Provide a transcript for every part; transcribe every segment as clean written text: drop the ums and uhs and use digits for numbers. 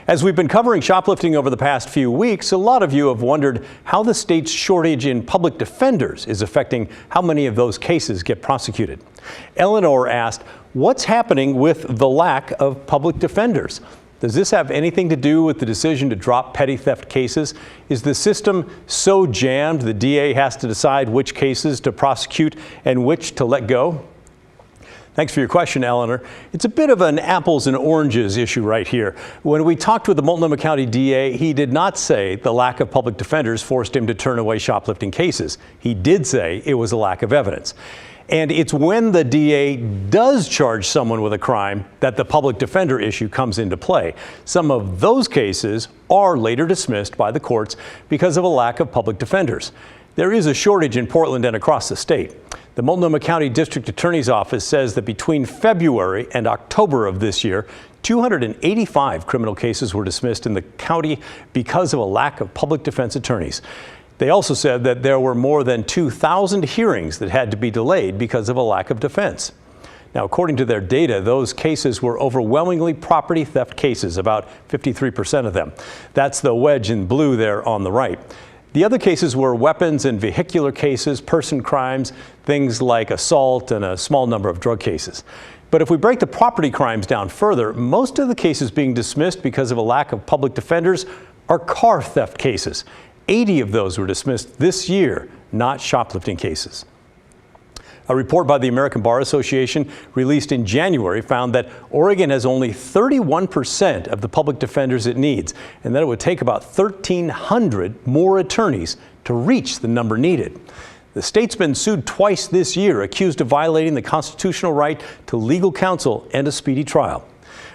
As we've been covering shoplifting over the past few weeks, a lot of you have wondered how the state's shortage in public defenders is affecting how many of those cases get prosecuted. Eleanor asked, what's happening with the lack of public defenders? Does this have anything to do with the decision to drop petty theft cases? Is the system so jammed the DA has to decide which cases to prosecute and which to let go? Thanks for your question, Eleanor. It's a bit of an apples and oranges issue right here. When we talked with the Multnomah County DA, he did not say the lack of public defenders forced him to turn away shoplifting cases. He did say it was a lack of evidence. And it's when the DA does charge someone with a crime that the public defender issue comes into play. Some of those cases are later dismissed by the courts because of a lack of public defenders. There is a shortage in Portland and across the state. The Multnomah County District Attorney's Office says that between February and October of this year, 285 criminal cases were dismissed in the county because of a lack of public defense attorneys. They also said that there were more than 2,000 hearings that had to be delayed because of a lack of defense. Now, according to their data, those cases were overwhelmingly property theft cases, about 53% of them. That's the wedge in blue there on the right. The other cases were weapons and vehicular cases, person crimes, things like assault, and a small number of drug cases. But if we break the property crimes down further, most of the cases being dismissed because of a lack of public defenders are car theft cases. 80 of those were dismissed this year, not shoplifting cases. A report by the American Bar Association released in January found that Oregon has only 31% of the public defenders it needs, and that it would take about 1,300 more attorneys to reach the number needed. The state's been sued twice this year, accused of violating the constitutional right to legal counsel and a speedy trial.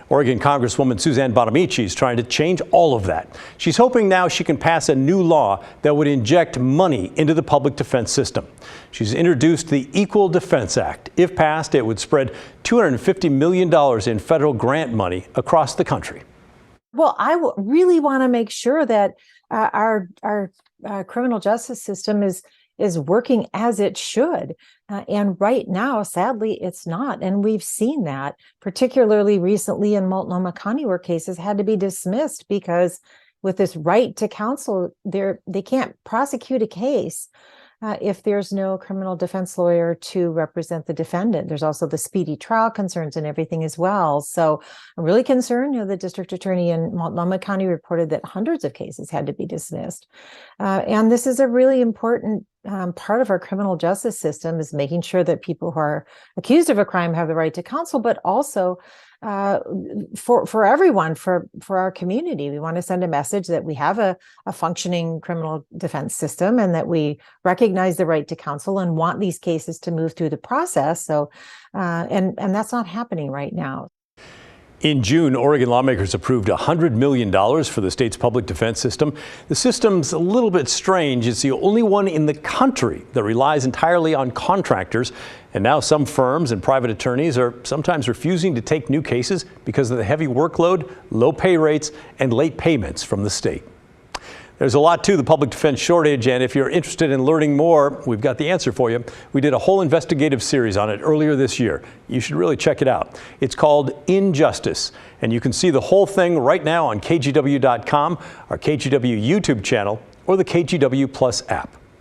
Oregon Congresswoman Suzanne Bonamici is trying to change all of that. She's hoping now she can pass a new law that would inject money into the public defense system. She's introduced the Equal Defense Act. If passed, it would spread $250 million in federal grant money across the country. Well, I really want to make sure that our criminal justice system is working as it should. And right now, sadly, it's not. And we've seen that, particularly recently in Multnomah County, where cases had to be dismissed because with this right to counsel, they can't prosecute a case if there's no criminal defense lawyer to represent the defendant. There's also the speedy trial concerns and everything as well. So I'm really concerned. The district attorney in Multnomah County reported that hundreds of cases had to be dismissed. And this is a really important part of our criminal justice system, is making sure that people who are accused of a crime have the right to counsel, but also for everyone, for our community. We want to send a message that we have a functioning criminal defense system and that we recognize the right to counsel and want these cases to move through the process. So, and that's not happening right now. In June, Oregon lawmakers approved $100 million for the state's public defense system. The system's a little bit strange. It's the only one in the country that relies entirely on contractors. And now some firms and private attorneys are sometimes refusing to take new cases because of the heavy workload, low pay rates, and late payments from the state. There's a lot to the public defense shortage, and if you're interested in learning more, we've got the answer for you. We did a whole investigative series on it earlier this year. You should really check it out. It's called Injustice, and you can see the whole thing right now on KGW.com, our KGW YouTube channel, or the KGW Plus app.